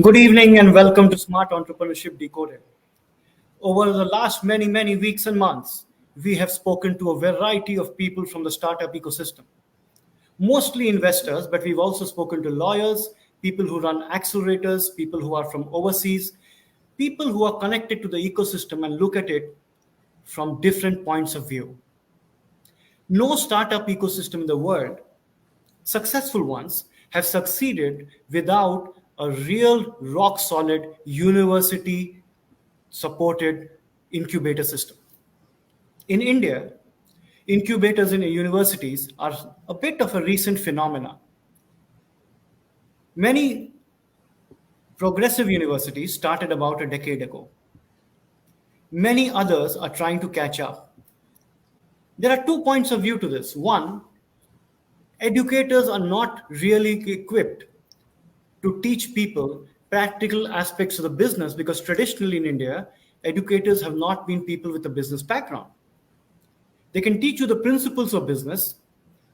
Good evening and welcome to Smart Entrepreneurship Decoded. Over the last many weeks and months, we have spoken to a variety of people from the startup ecosystem, mostly investors, but we've also spoken to lawyers, people who run accelerators, people who are from overseas, people who are connected to the ecosystem and look at it from different points of view. No startup ecosystem in the world, successful ones, have succeeded without a real rock solid university supported incubator system. In India, incubators in universities are a bit of a recent phenomena. Many progressive universities started about a decade ago. Many others are trying to catch up. There are two points of view to this. One, educators are not really equipped to teach people practical aspects of the business because traditionally in India, educators have not been people with a business background. They can teach you the principles of business.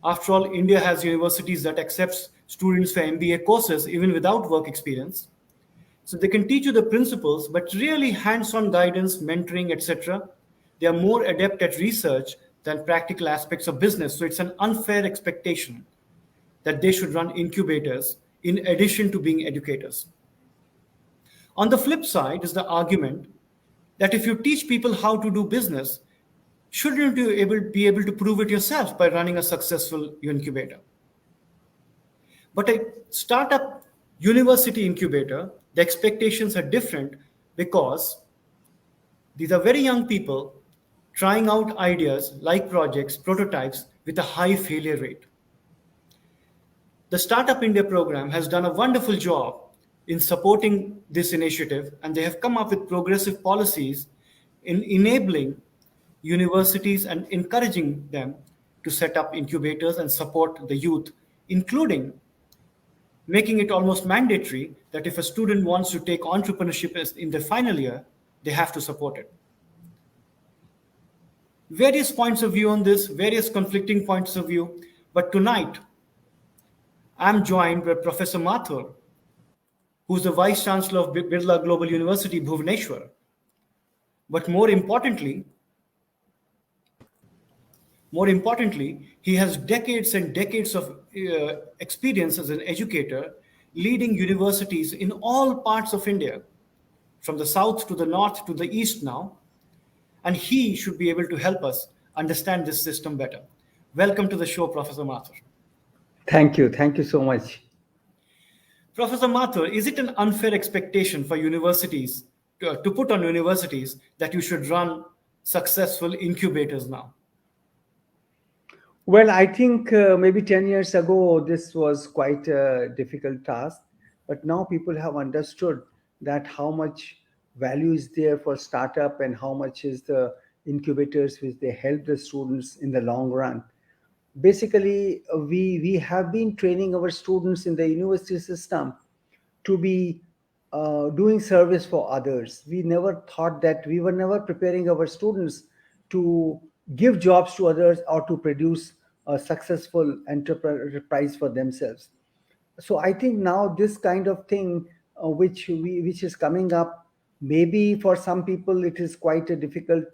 After all, India has universities that accepts students for MBA courses even without work experience. So they can teach you the principles, but really hands-on guidance, mentoring, etc. They are more adept at research than practical aspects of business. So it's an unfair expectation that they should run incubators in addition to being educators. On the flip side is the argument that if you teach people how to do business, shouldn't you be able to prove it yourself by running a successful incubator? But a startup university incubator, the expectations are different because these are very young people trying out ideas like projects, prototypes with a high failure rate. The Startup India program has done a wonderful job in supporting this initiative, and they have come up with progressive policies in enabling universities and encouraging them to set up incubators and support the youth, including making it almost mandatory that if a student wants to take entrepreneurship in their final year, they have to support it. Various points of view on this, various conflicting points of view, but tonight I'm joined by Professor Mathur, who's the Vice-Chancellor of Birla Global University, Bhubaneswar. But more importantly, he has decades and decades of experience as an educator, leading universities in all parts of India, from the south to the north to the east now. And he should be able to help us understand this system better. Welcome to the show, Professor Mathur. Thank you. Thank you so much. Professor Mathur, is it an unfair expectation for universities to put on universities that you should run successful incubators now? Well, I think maybe 10 years ago, this was quite a difficult task. But now people have understood that how much value is there for startup and how much is the incubators which they help the students in the long run. Basically, we have been training our students in the university system to be doing service for others. We never thought that we were never preparing our students to give jobs to others or to produce a successful enterprise for themselves. So I think now this kind of thing which is coming up, maybe for some people it is quite a difficult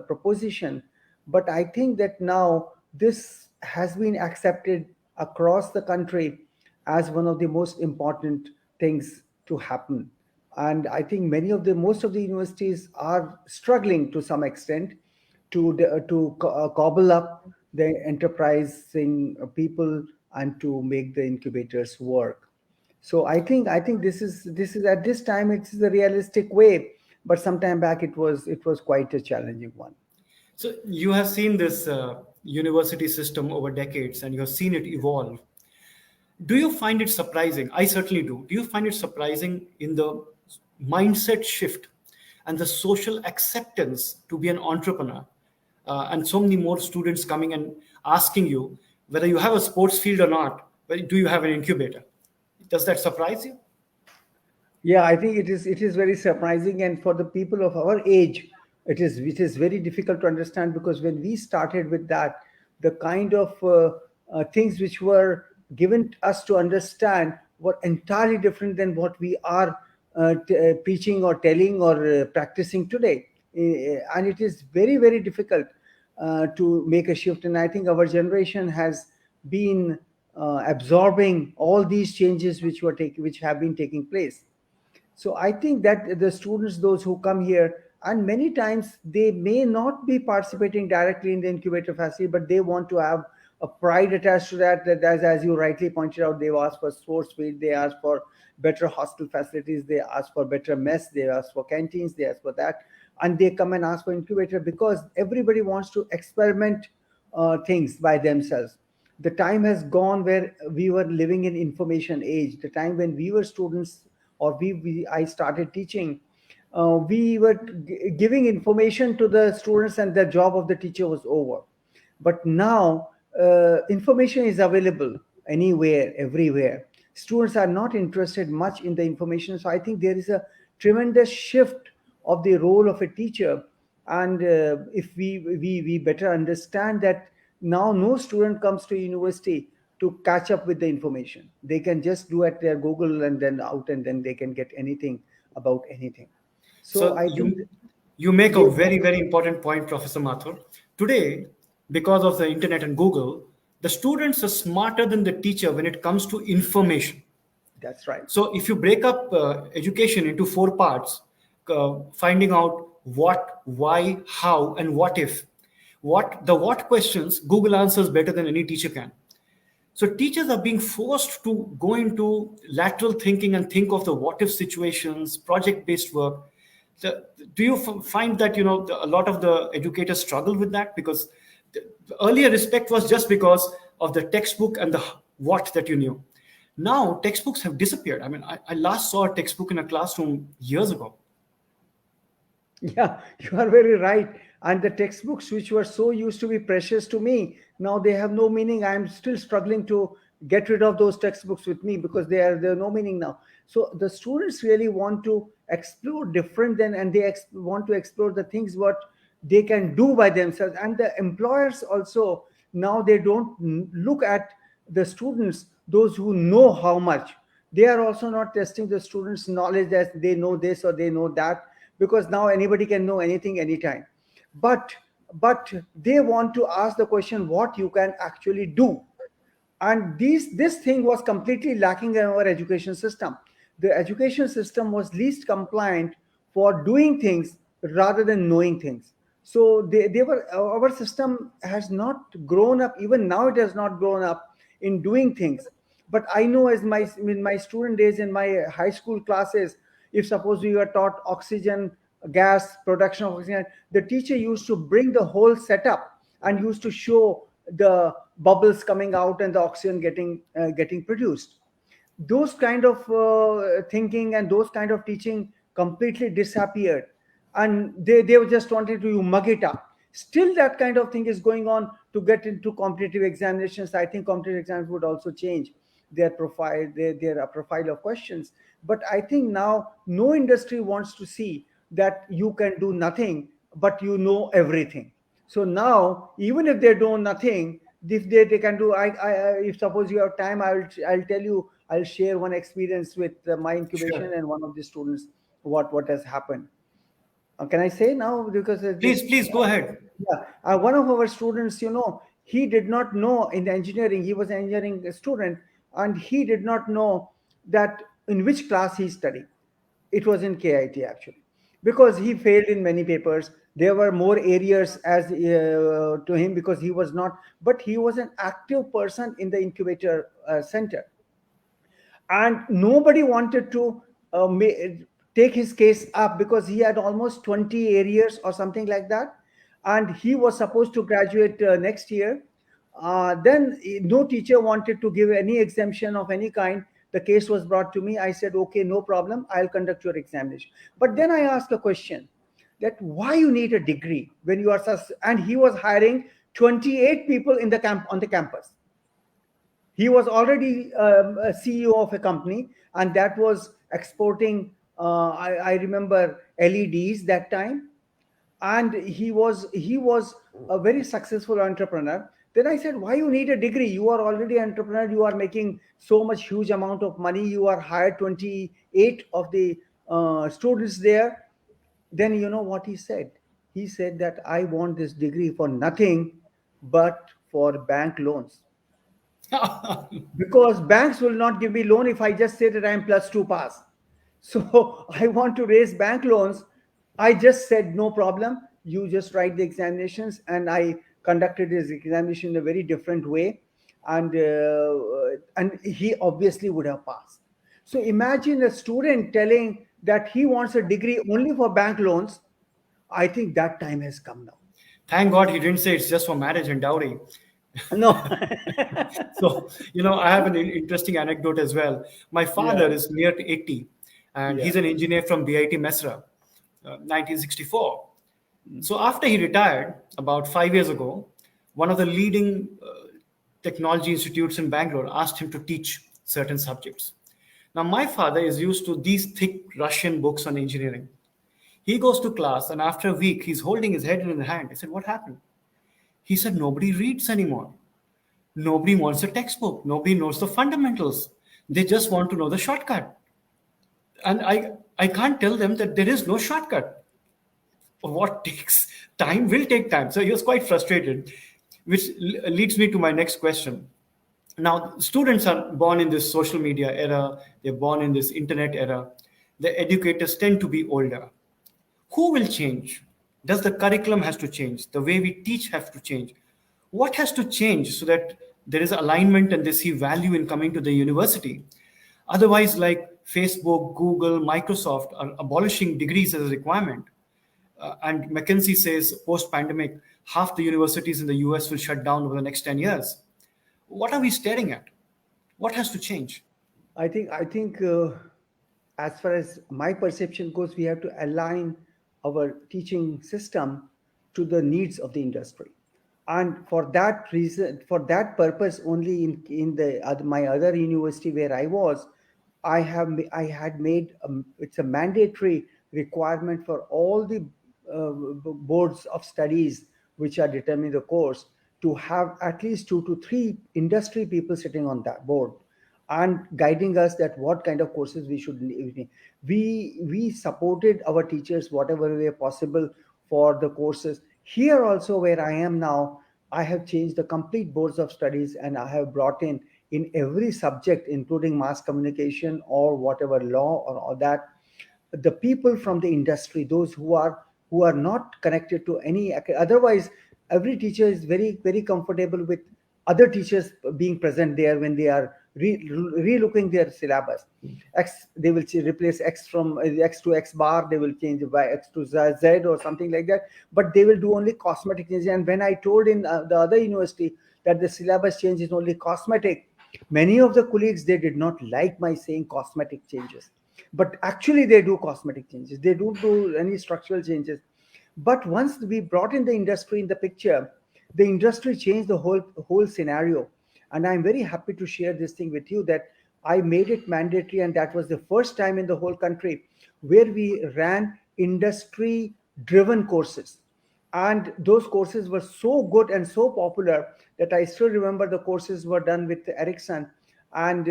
proposition, but I think that now this has been accepted across the country as one of the most important things to happen. And I think most of the universities are struggling to some extent to cobble up the enterprising people and to make the incubators work. So I think this is at this time it's the realistic way, but sometime back it was quite a challenging one. So you have seen this university system over decades and you have seen it evolve. Do you find it surprising? I certainly do. Do you find it surprising in the mindset shift and the social acceptance to be an entrepreneur? And so many more students coming and asking you whether you have a sports field or not, but do you have an incubator? Does that surprise you? Yeah, I think it is very surprising, and for the people of our age, it is very difficult to understand, because when we started with that, the kind of things which were given us to understand were entirely different than what we are preaching or telling or practicing today. And it is very, very difficult to make a shift. And I think our generation has been absorbing all these changes which have been taking place. So I think that the students, those who come here, and many times they may not be participating directly in the incubator facility, but they want to have a pride attached to that. That as you rightly pointed out, they've asked for sports field, they asked for better hostel facilities, they ask for better mess, they ask for canteens, they ask for that, and they come and ask for incubator because everybody wants to experiment things by themselves. The time has gone where we were living in information age. The time when we were students, or I started teaching, we were giving information to the students and the job of the teacher was over. But now information is available anywhere, everywhere. Students are not interested much in the information. So I think there is a tremendous shift of the role of a teacher. And if we better understand that now no student comes to university to catch up with the information. They can just do at their Google and then out, and then they can get anything about anything. So So I think you make they a want. very, very important point, Professor Mathur. Today, because of the internet and Google, the students are smarter than the teacher when it comes to information. That's right. So if you break up education into four parts, finding out what, why, how, and what if, what questions Google answers better than any teacher can. So teachers are being forced to go into lateral thinking and think of the what if situations, project based work. Do you find that a lot of the educators struggle with that, because the earlier respect was just because of the textbook and the what that you knew. Now textbooks have disappeared. I mean, I last saw a textbook in a classroom years ago. Yeah, you are very right. And the textbooks, which were so used to be precious to me, now they have no meaning. I'm still struggling to get rid of those textbooks with me because they're no meaning now. So the students really want to explore different than, and they want to explore the things what they can do by themselves. And the employers also, now they don't look at the students, those who know how much. They are also not testing the students' knowledge that they know this or they know that, because now anybody can know anything anytime. But but they want to ask the question what you can actually do. And this thing was completely lacking in our education system. The education system was least compliant for doing things rather than knowing things. So they were, our system has not grown up. Even now it has not grown up in doing things. But I know, as my in my student days, in my high school classes, if suppose we were taught oxygen gas, production of oxygen, the teacher used to bring the whole setup and used to show the bubbles coming out and the oxygen getting produced. Those kind of thinking and those kind of teaching completely disappeared, and they were just wanted to mug it up. Still that kind of thing is going on to get into competitive examinations. I think competitive exams would also change their profile, their profile of questions. But I think now no industry wants to see that you can do nothing but you know everything. So now even if they know nothing, if they can do, if suppose you have time, I'll tell you, I'll share one experience with my incubation Sure. and one of the students, what has happened. Can I say now? Because Please, this, please go ahead. yeah, one of our students, he did not know in the engineering. He was an engineering student, and he did not know that in which class he studied. It was in KIT actually, because he failed in many papers. There were more areas as to him because he was not, but he was an active person in the incubator center, and nobody wanted to take his case up because he had almost 20 areas or something like that, and he was supposed to graduate next year. Then no teacher wanted to give any exemption of any kind. The case was brought to me. I said, okay, no problem, I'll conduct your examination. But then I asked a question, that why you need a degree when you are and he was hiring 28 people in the camp on the campus. He was already a CEO of a company, and that was exporting. I remember LEDs that time, and he was a very successful entrepreneur. Then I said, why you need a degree? You are already an entrepreneur. You are making so much huge amount of money. You are hired 28 of the students there. Then you know what he said? He said that I want this degree for nothing but for bank loans, because banks will not give me loan if I just say that I am plus two pass. So I want to raise bank loans. I just said no problem. You just write the examinations, and I conducted his examination in a very different way, and he obviously would have passed. So imagine a student telling that he wants a degree only for bank loans. I think that time has come now. Thank God he didn't say it's just for marriage and dowry. No. So, I have an interesting anecdote as well. My father Yeah, is near to 80, and yeah. he's an engineer from BIT Mesra, 1964. So, after he retired about 5 years ago, one of the leading technology institutes in Bangalore asked him to teach certain subjects. Now, my father is used to these thick Russian books on engineering. He goes to class, and after a week, he's holding his head in his hand. I said, "What happened?" He said, "Nobody reads anymore. Nobody wants a textbook. Nobody knows the fundamentals. They just want to know the shortcut." And I can't tell them that there is no shortcut. What takes time will take time. So he was quite frustrated, which leads me to my next question. Now, students are born in this social media era, they're born in this internet era. The educators tend to be older. Who will change? Does the curriculum has to change? The way we teach has to change? What has to change so that there is alignment and they see value in coming to the university? Otherwise, like Facebook, Google, Microsoft are abolishing degrees as a requirement. And McKinsey says post pandemic, half the universities in the US will shut down over the next 10 years. What are we staring at? What has to change? I think as far as my perception goes, we have to align our teaching system to the needs of the industry, and for that reason, for that purpose only, in my other university where I was, I had made it's a mandatory requirement for all the boards of studies which are determining the course to have at least two to three industry people sitting on that board and guiding us that what kind of courses we should need. We supported our teachers whatever way possible for the courses. Here also, where I am now, I have changed the complete boards of studies, and I have brought in every subject, including mass communication or whatever law or all that, the people from the industry, those who are not connected to any otherwise. Every teacher is very comfortable with other teachers being present there when they are relooking their syllabus. X, they will replace x from x to x bar, they will change by x to z or something like that, but they will do only cosmetic changes. And when I told in the other university that the syllabus change is only cosmetic, many of the colleagues, they did not like my saying cosmetic changes, but actually they do cosmetic changes, they don't do any structural changes. But once we brought in the industry in the picture, the industry changed the whole scenario. And I'm very happy to share this thing with you that I made it mandatory, and that was the first time in the whole country where we ran industry driven courses. And those courses were so good and so popular that I still remember the courses were done with Ericsson. And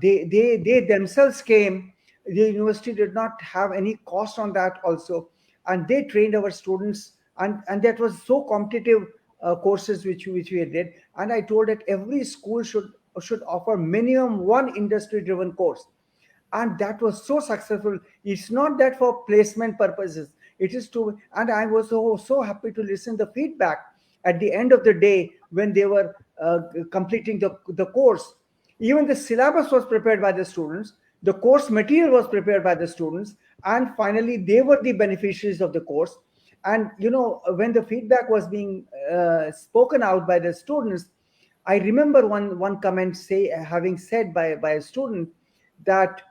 they themselves came. The university did not have any cost on that also, and they trained our students. And that was so competitive courses which we did. And I told that every school should offer minimum one industry driven course, and that was so successful. It's not that for placement purposes, it is to. And I was so happy to listen the feedback at the end of the day when they were completing the course. Even the syllabus was prepared by the students, the course material was prepared by the students, and finally they were the beneficiaries of the course. And when the feedback was being spoken out by the students, I remember one comment having said by a student that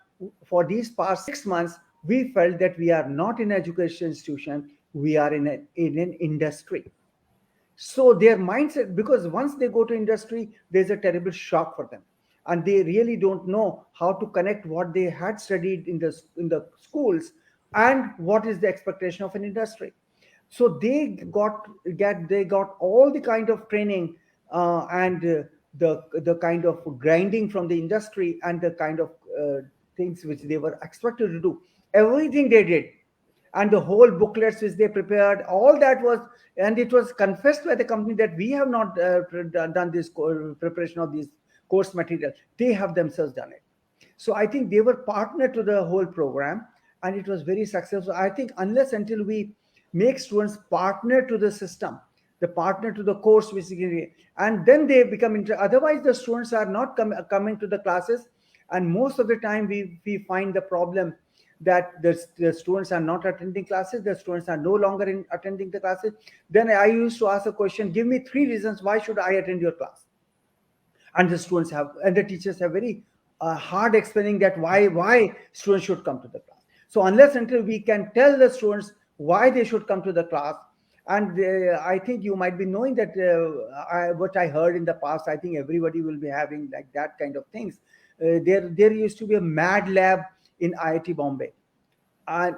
for these past 6 months, we felt that we are not in an education institution, we are in an industry. So their mindset, because once they go to industry, there's a terrible shock for them, and they really don't know how to connect what they had studied in the schools and what is the expectation of an industry. So they got all the kind of training, and the kind of grinding from the industry, and the kind of things which they were expected to do. everything they did, and the whole booklets which they prepared, all that was, and it was confessed by the company that we have not done this preparation of these course material. They have themselves done it. So I think they were partner to the whole program, and it was very successful. I think unless until we make students partner to the system, the partner to the course basically, and then they become otherwise the students are not coming to the classes. And most of the time we find the problem that the students are not attending classes, the students are no longer in attending the classes. Then I used to ask a question, give me 3 reasons why should I attend your class. And the students have, and the teachers have very hard explaining that why students should come to the class. So unless until we can tell the students why they should come to the class. And I think you might be knowing that what I heard in the past, I think everybody will be having like that kind of things. There used to be a mad lab in IIT Bombay, and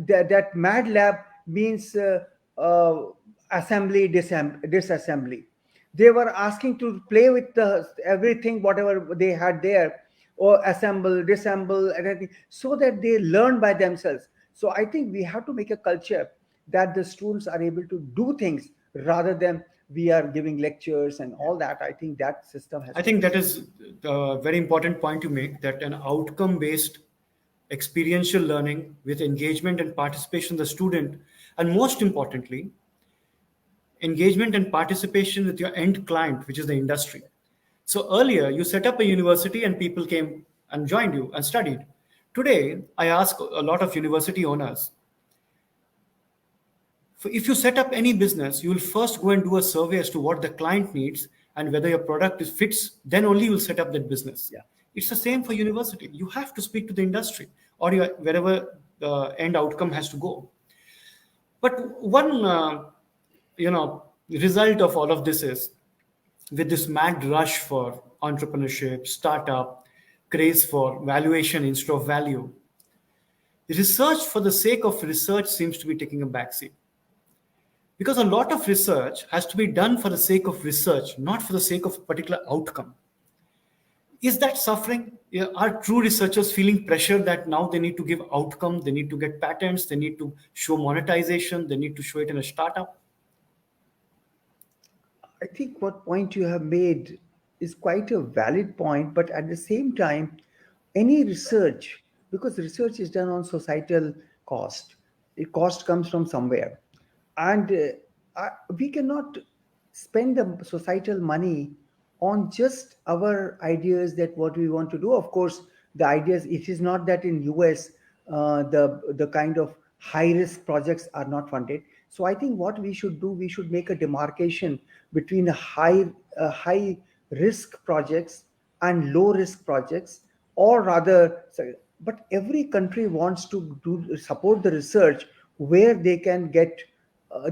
that mad lab means assembly disassembly. They were asking to play with the everything whatever they had there, or assemble disassemble everything, so that they learn by themselves. So I think we have to make a culture that the students are able to do things rather than we are giving lectures and all that. I think that system has I to think be that changed. is a very important point to make, that an outcome based experiential learning with engagement and participation of the student, and most importantly, engagement and participation with your end client, which is the industry. So earlier, you set up a university and people came and joined you and studied. Today, I ask a lot of university owners, if you set up any business, you will first go and do a survey as to what the client needs and whether your product fits, then only you will set up that business. Yeah. It's the same for university. You have to speak to the industry or wherever the end outcome has to go. But one, result of all of this is, with this mad rush for entrepreneurship, startup, craze for valuation instead of value, research for the sake of research seems to be taking a backseat. Because a lot of research has to be done for the sake of research, not for the sake of a particular outcome. Is that suffering? Yeah, are true researchers feeling pressure that now they need to give outcome, they need to get patents, they need to show monetization, they need to show it in a startup? I think what point you have made is quite a valid point, but at the same time, any research, because research is done on societal cost, the cost comes from somewhere, and we cannot spend the societal money on just our ideas that what we want to do. Of course, the ideas. It is not that in US the kind of high risk projects are not funded. So I think what we should do, we should make a demarcation between high risk projects and low risk projects, or rather, sorry, but every country wants to do support the research where they can get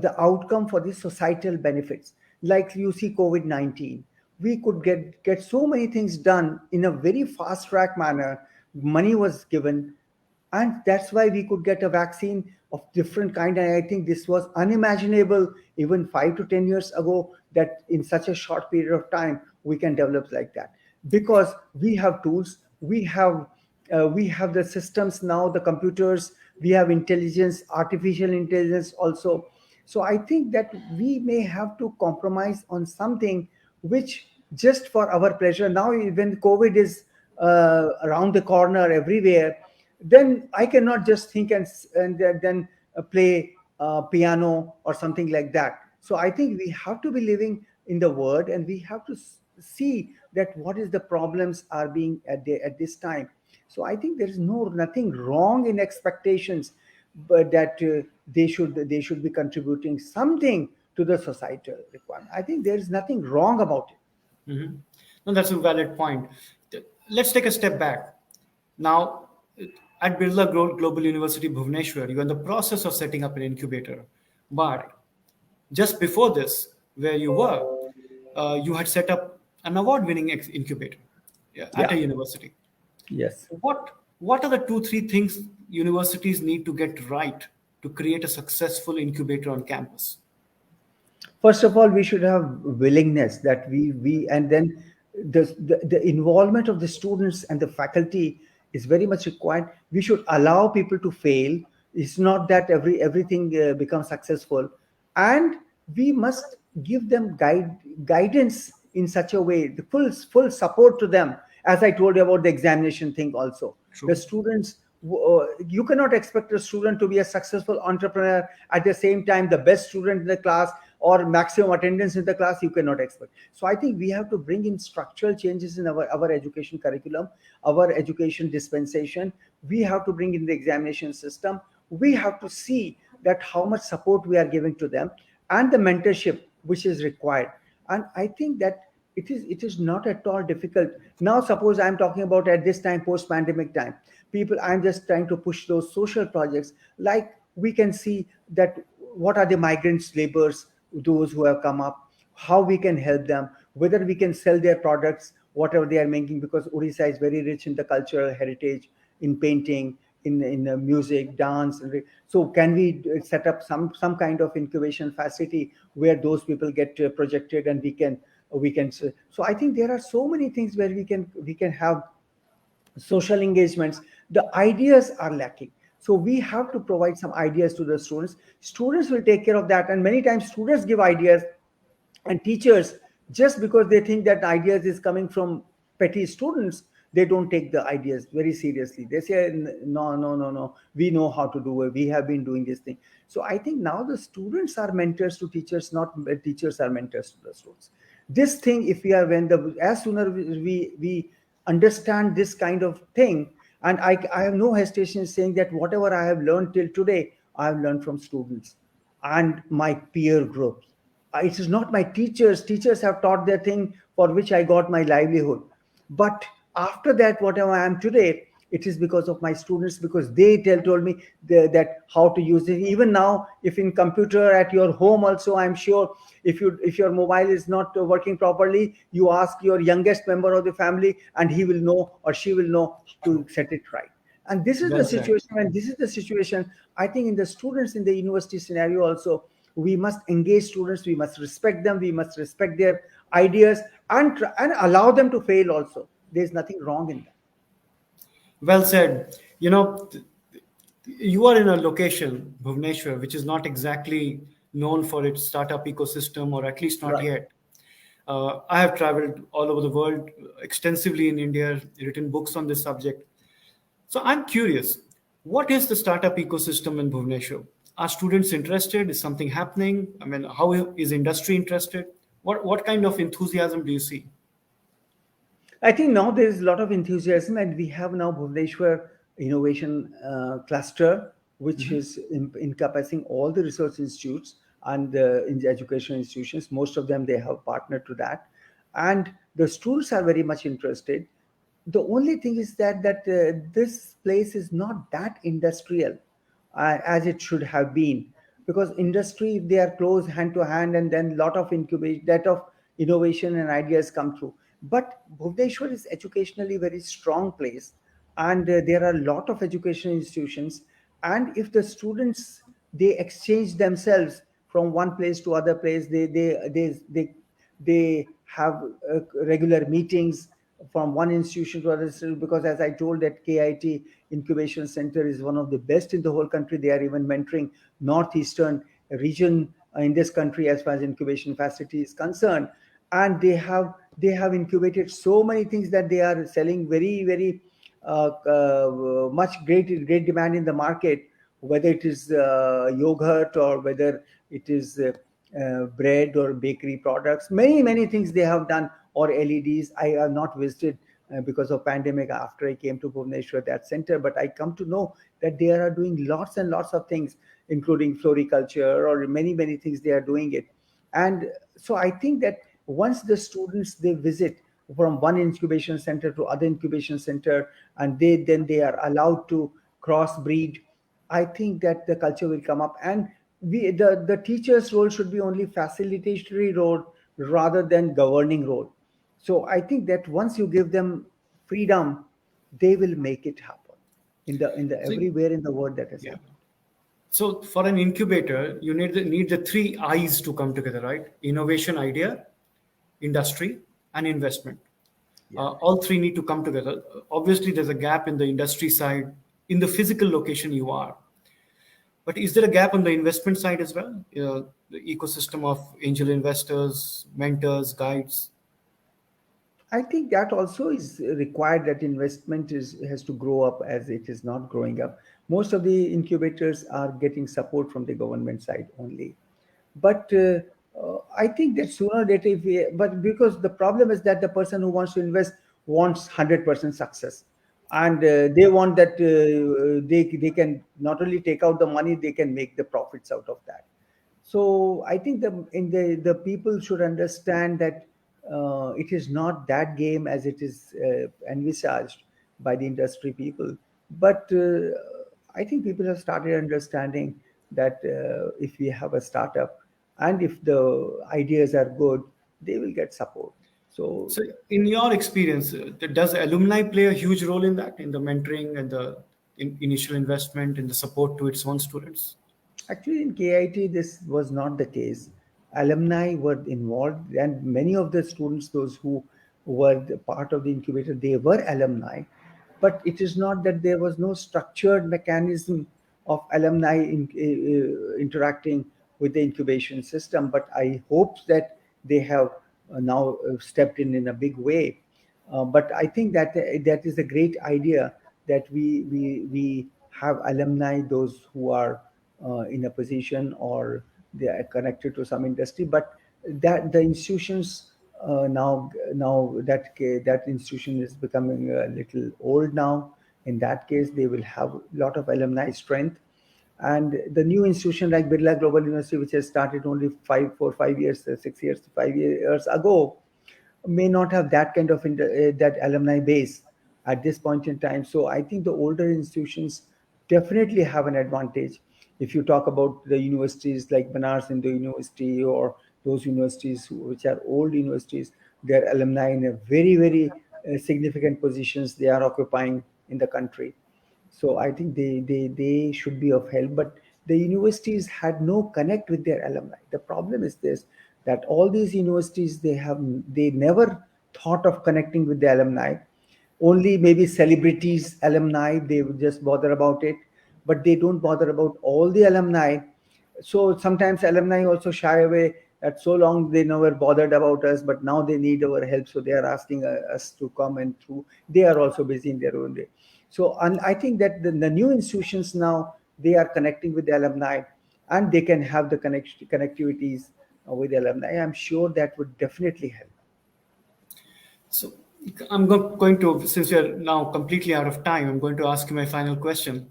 the outcome for the societal benefits. Like you see COVID-19, we could get so many things done in a very fast track manner. Money was given, and that's why we could get a vaccine of different kind. And I think this was unimaginable even 5 to 10 years ago, that in such a short period of time we can develop like that, because we have tools, we have the systems now, the computers, we have intelligence, artificial intelligence also. So I think that we may have to compromise on something which just for our pleasure. Now when COVID is around the corner everywhere, then I cannot just think and then play piano or something like that. So I think we have to be living in the world, and we have to see that what is the problems are being at this time. So I think there is nothing wrong in expectations, but that they should be contributing something to the societal requirement. I think there is nothing wrong about it. Mhm. No, that's a valid point. Let's take a step back. Now, at Birla Global University, Bhubaneswar, you're in the process of setting up an incubator. But just before this, where you were, you had set up an award-winning incubator, yeah, at a Yeah. university. Yes. What are the two, three things universities need to get right to create a successful incubator on campus? First of all, we should have willingness that we and then the involvement of the students and the faculty is very much required. We should allow people to fail. It's not that everything becomes successful, and we must give them guidance in such a way, the full support to them. As I told you about the examination thing also, the True. students, you cannot expect a student to be a successful entrepreneur at the same time the best student in the class or maximum attendance in the class. You cannot expect. So I think we have to bring in structural changes in our education curriculum, our education dispensation. We have to bring in the examination system. We have to see that how much support we are giving to them, and the mentorship which is required. And I think that it is not at all difficult. Now suppose I'm talking about at this time, post pandemic time, people, I'm just trying to push those social projects. Like, we can see that what are the migrants laborers, those who have come up, how we can help them, whether we can sell their products, whatever they are making, because Odisha is very rich in the cultural heritage, in painting, in music, dance. So can we set up some kind of incubation facility where those people get projected, and we can. So I think there are so many things where we can have social engagements. The ideas are lacking, so we have to provide some ideas to the students. Students will take care of that, and many times students give ideas, and teachers, just because they think that ideas is coming from petty students, they don't take the ideas very seriously. They say, no, no, no, no, we know how to do it, we have been doing this thing." So I think now the students are mentors to teachers, not teachers are mentors to the students. This thing, if we are, when the as sooner we understand this kind of thing. And I have no hesitation in saying that whatever I have learned till today, I have learned from students and my peer groups. It is not my teachers. Teachers have taught their thing for which I got my livelihood. But after that, whatever I am today, it is because of my students, because they told me that how to use it. Even now, if in computer at your home also, I'm sure, if your mobile is not working properly, you ask your youngest member of the family, and he will know or she will know how to set it right. And this is the Well said. situation, and this is the situation, I think, in the students in the university scenario also. We must engage students, we must respect them, we must respect their ideas, and allow them to fail also. There's nothing wrong in that. Well said. You are in a location, Bhubaneswar, which is not exactly known for its startup ecosystem, or at least not Right. yet. I have traveled all over the world extensively in India, written books on this subject. So I'm curious, what is the startup ecosystem in Bhubaneswar? Are students interested? Is something happening? I mean, how is industry interested? What kind of enthusiasm do you see? I think now there is a lot of enthusiasm, and we have now Bhubaneswar Innovation Cluster, which is encompassing all the research institutes and in the educational institutions. Most of them, they have partnered to that, and the students are very much interested. The only thing is that this place is not that industrial as it should have been, because industry, if they are close hand to hand, and then lot of incubation, that of innovation and ideas come through. But Bhubaneswar is educationally very strong place, and there are a lot of educational institutions. And if the students, they exchange themselves from one place to other place, they have regular meetings from one institution to other institution, because as I told, that KIT incubation center is one of the best in the whole country. They are even mentoring northeastern region in this country as far as incubation facility is concerned. And they have incubated so many things that they are selling very much great demand in the market, whether it is yogurt, or whether it is bread or bakery products. Many things they have done, or LEDs. I have not visited because of pandemic after I came to Bhubaneswar, that center, but I come to know that they are doing lots and lots of things, including floriculture, or many things they are doing it. And so I think that once the students, they visit from one incubation center to other incubation center, and they are allowed to crossbreed, I think that the culture will come up. And the teacher's role should be only facilitatory role rather than governing role. So I think that once you give them freedom, they will make it happen in the So, everywhere in the world that has yeah. happened. So for an incubator, you need the three I's to come together, right? Innovation, idea, industry, and investment. Yeah. All three need to come together. Obviously, there's a gap in the industry side, in the physical location you are. But is there a gap on the investment side as well? The ecosystem of angel investors, mentors, guides. I think that also is required, that investment is has to grow up as it is not growing up. Most of the incubators are getting support from the government side only. But I think that sooner or later, if we, but because the problem is that the person who wants to invest wants 100% success, and they want that they can not only take out the money, they can make the profits out of that. So I think the people should understand that it is not that game as it is envisaged by the industry people. But I think people have started understanding that if we have a startup and if the ideas are good, they will get support. So So, in your experience, does alumni play a huge role in that, in the mentoring and the initial investment and the support to its own students? actually, in KIT, this was not the case. Alumni were involved, and many of the students, those who were the part of the incubator, they were alumni. But it is not that there was no structured mechanism of alumni interacting with the incubation system. But I hope that they have now stepped in a big way. But I think that that is a great idea, that we have alumni, those who are in a position or they are connected to some industry, but that the institutions now that institution is becoming a little old now. In that case, they will have a lot of alumni strength. And the new institution like Birla Global University, which has started only 5 4 5 years 6 years 5 years ago, may not have that kind of that alumni base at this point in time. So I think the older institutions definitely have an advantage. If you talk about the universities like Banaras Hindu University or those universities which are old universities, their alumni in a very significant positions they are occupying in the country. So I think they should be of help. But the universities had no connect with their alumni. The problem is this, that all these universities, they never thought of connecting with the alumni. Only maybe celebrities alumni, they would just bother about it, but they don't bother about all the alumni. So sometimes alumni also shy away, that so long they never bothered about us, but now they need our help, so they are asking us to come and through. They are also busy in their own way. So, and I think that the new institutions now, they are connecting with the alumni, and they can have the connectivities with the alumni. I'm sure that would definitely help. So, I'm going to, since we are now completely out of time, I'm going to ask you my final question.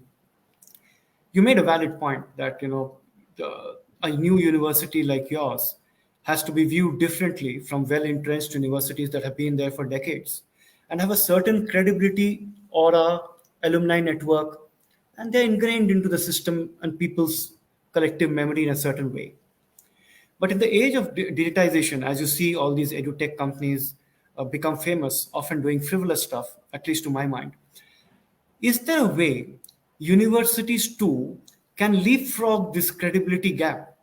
You made a valid point that a new university like yours has to be viewed differently from well-entrenched universities that have been there for decades and have a certain credibility, aura, alumni network, and they're ingrained into the system and people's collective memory in a certain way. But in the age of digitization, as you see all these edutech companies become famous, often doing frivolous stuff, at least to my mind, is there a way universities too can leapfrog this credibility gap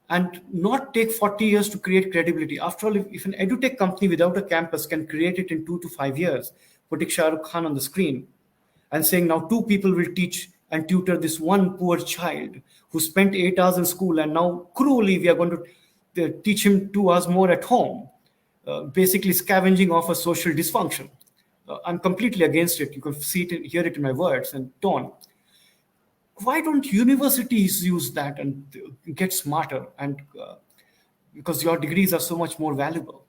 and not take 40 years to create credibility? After all, if an edutech company without a campus can create it in 2 to 5 years, putting Shah Rukh Khan on the screen and saying now two people will teach and tutor this one poor child who spent 8 hours in school and now cruelly we are going to teach him 2 hours more at home, basically scavenging off a social dysfunction. I'm completely against it. You can see it, hear it in my words and tone. Why don't universities use that and get smarter? And because your degrees are so much more valuable.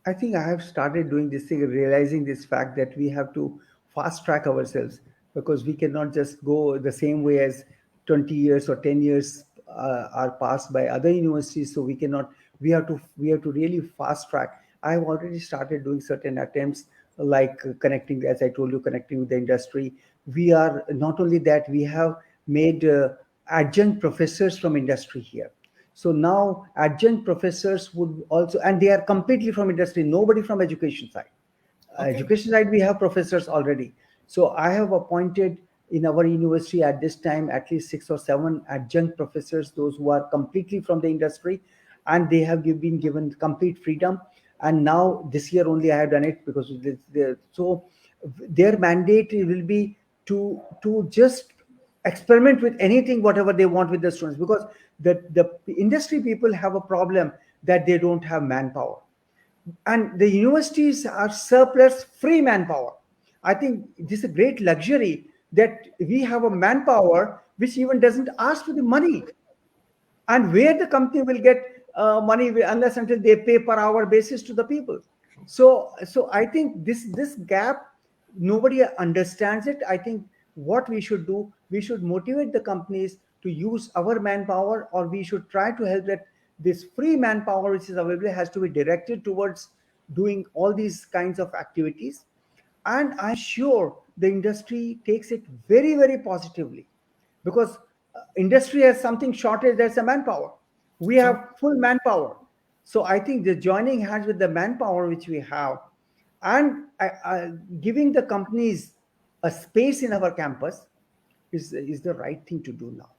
I think I have started doing this thing, realizing this fact that we have to fast track ourselves, because we cannot just go the same way as 20 years or 10 years are passed by other universities. So we cannot, we have to really fast track. I have already started doing certain attempts, like connecting, as I told you, connecting with the industry. We are not only that, we have made adjunct professors from industry here. So now adjunct professors would also, and they are completely from industry, nobody from education side. Okay. Education side, we have professors already. So I have appointed in our university at this time at least 6 or 7 adjunct professors, those who are completely from the industry, and they have been given complete freedom. And now this year only I have done it because so their mandate will be to just experiment with anything whatever they want with the students, because the industry people have a problem that they don't have manpower, and the universities are surplus free manpower. I think this is a great luxury that we have a manpower which even doesn't ask for the money, and where the company will get money unless until they pay per hour basis to the people. So I think this gap, nobody understands it. I think what we should do, we should motivate the companies to use our manpower, or we should try to help that this free manpower which is available has to be directed towards doing all these kinds of activities. And I'm sure the industry takes it very, very positively, because industry has something shortage, there's a manpower. We True. have full manpower. So I think the joining hands with the manpower which we have, and giving the companies a space in our campus is the right thing to do now.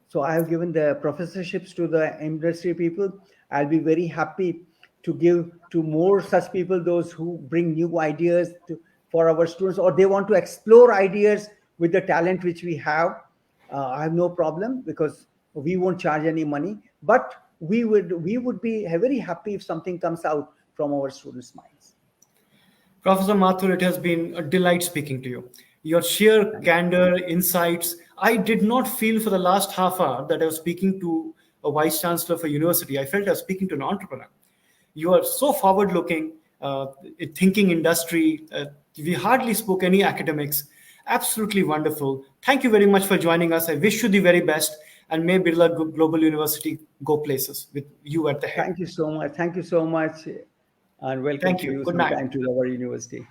So I have given the professorships to the industry people. I'll be very happy to give to more such people, those who bring new ideas for our students, or they want to explore ideas with the talent which we have. I have no problem, because we won't charge any money, but we would be very happy if something comes out from our students' minds. Professor Mathur, it has been a delight speaking to you. Your sheer Thank candor, insights, I did not feel for the last half hour that I was speaking to a vice chancellor of a university. I felt I was speaking to an entrepreneur. You are so forward looking, thinking industry. We hardly spoke any academics. Absolutely wonderful. Thank you very much for joining us. I wish you the very best, and may Birla Global University go places with you at the head. thank you so much. Thank you so much, and welcome Thank to you. you Good night. sometime to our university.